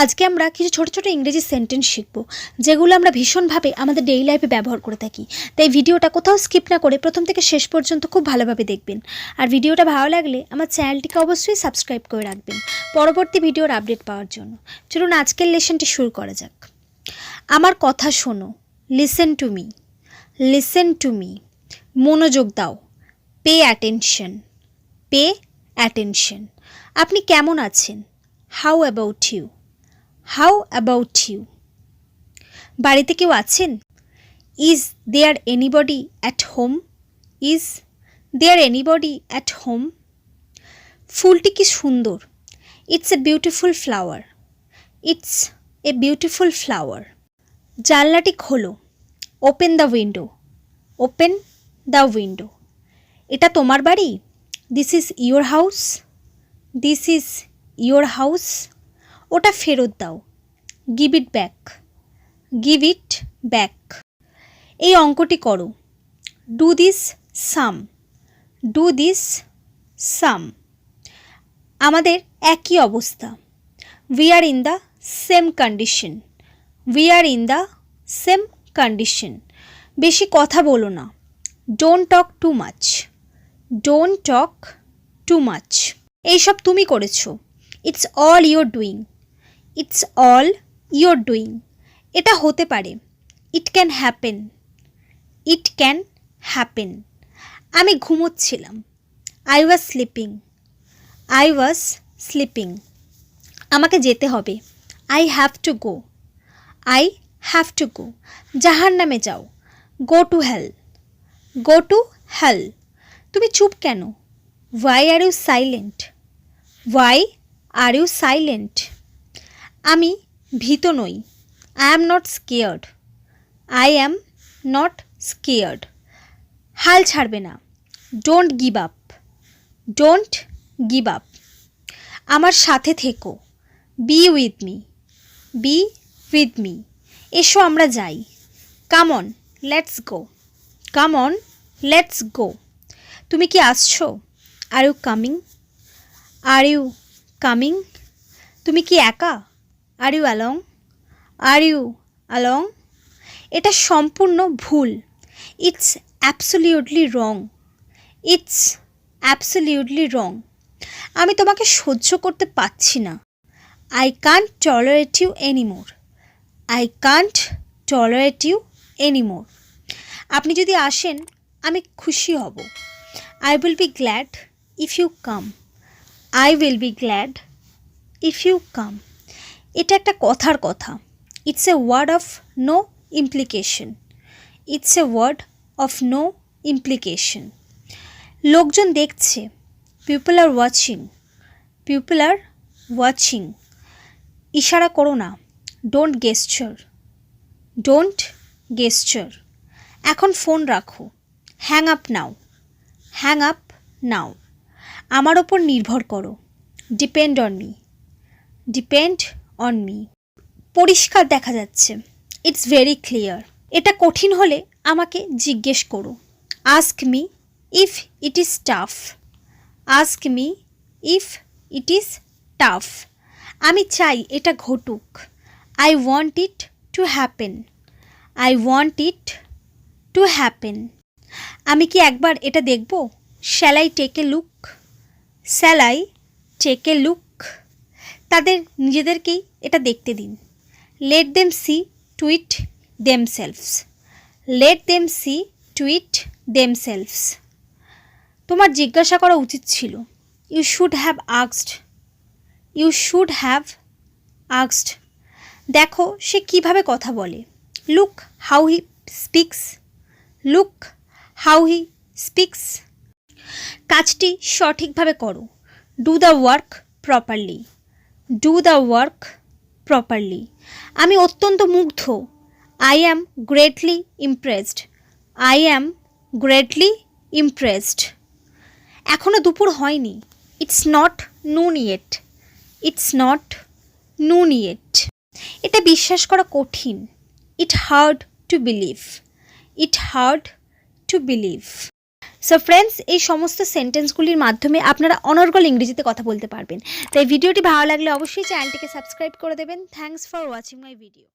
আজকে আমরা কিছু ছোট ছোট ইংরেজি সেন্টেন্স শিখব যেগুলো আমরা ভীষণভাবে আমাদের ডেইলি লাইফে ব্যবহার করে থাকি। তাই ভিডিওটা কোথাও স্কিপ না করে প্রথম থেকে শেষ পর্যন্ত খুব ভালোভাবে দেখবেন। আর ভিডিওটা ভালো লাগলে আমার চ্যানেলটিকে অবশ্যই সাবস্ক্রাইব করে রাখবেন পরবর্তী ভিডিওর আপডেট পাওয়ার জন্য। চলুন আজকের লেসনটি শুরু করা যাক। আমার কথা শোনো, listen to me, listen to me. মনোযোগ দাও, পে অ্যাটেনশন, পে অ্যাটেনশন। আপনি কেমন আছেন? How about you, how about you. বাড়িতে কেউ আছেন? Is there anybody at home, is there anybody at home. ফুলটি কি সুন্দর, it's a beautiful flower, it's a beautiful flower. জানলাটি খোলো, open the window, open the window. এটা তোমার বাড়ি? This is your house, this is your house. ওটা ফেরত দাও, give it back, give it back. এই অঙ্কটি করো, do this sum, do this sum. আমাদের একই অবস্থা, we are in the same condition, we are in the same condition. বেশি কথা বলো না, don't talk too much, don't talk too much. এইসব তুমি করেছো, it's all your doing, it's all your doing. এটা হতে পারে, it can happen, it can happen. আমি ঘুমোচ্ছিলাম, I was sleeping, I was sleeping. আমাকে যেতে হবে, I have to go, I have to go. জাহান্নামে যাও, go to hell, go to hell. তুমি চুপ কেন? Why are you silent, why are you silent. আমি ভীত নই, I am not scared, I am not scared. হাল ছাড়বে না, don't give up, don't give up. আমার সাথে থেকো, be with me, be with me. এসো আমরা যাই, come on let's go, come on let's go. তুমি কি আসছো? Are you coming, are you coming. তুমি কি একা? Are you along, are you along. এটা সম্পূর্ণ ভুল, it's absolutely wrong, it's absolutely wrong. আমি তোমাকে সহ্য করতে পারছি না, I can't tolerate you anymore, I can't tolerate you anymore. আপনি যদি আসেন আমি খুশি হব, I will be glad if you come, I will be glad if you come. এটা একটা কথার কথা, it's a word of no implication, it's a word of no implication. লোকজন দেখছে, people are watching, people are watching. ইশারা করো না, don't গেস্চার, don't গেস্চার। এখন ফোন রাখো, হ্যাং আপ নাও, হ্যাং আপ নাও। আমার ওপর নির্ভর করো, depend on me, depend on me. পরিষ্কার দেখা যাচ্ছে, ইটস ভেরি ক্লিয়ার। এটা কঠিন হলে আমাকে জিজ্ঞেস করো, ask me if it is tough, ask me if it is tough. আমি চাই এটা ঘটুক, I want it to happen, I want it to happen. আমি কি একবার এটা দেখব? Shall I take a look, shall I take a look. তাদের নিজেদেরকেই এটা দেখতে দিন, let them see to it themselves, let them see to it themselves. তোমার জিজ্ঞাসা করা উচিত ছিল, you should have asked, you should have asked. দেখো সে কীভাবে কথা বলে, look how he speaks, look how he speaks. কাজটি সঠিকভাবে করো, do the work properly, do the work properly. আমি অত্যন্ত মুগ্ধ, I am greatly impressed, I am greatly impressed. এখনও দুপুর হয়নি, it's not noon yet, it's not noon yet. এটা বিশ্বাস করা কঠিন, it hard to believe, it hard to believe. So friends, এই সমস্ত সেন্টেন্সগুলির মাধ্যমে আপনারা অনর্গল ইংরেজিতে কথা বলতে পারবেন। তাই ভিডিওটি ভালো লাগলে অবশ্যই চ্যানেলটিকে সাবস্ক্রাইব করে দেবেন। Thanks for watching my video.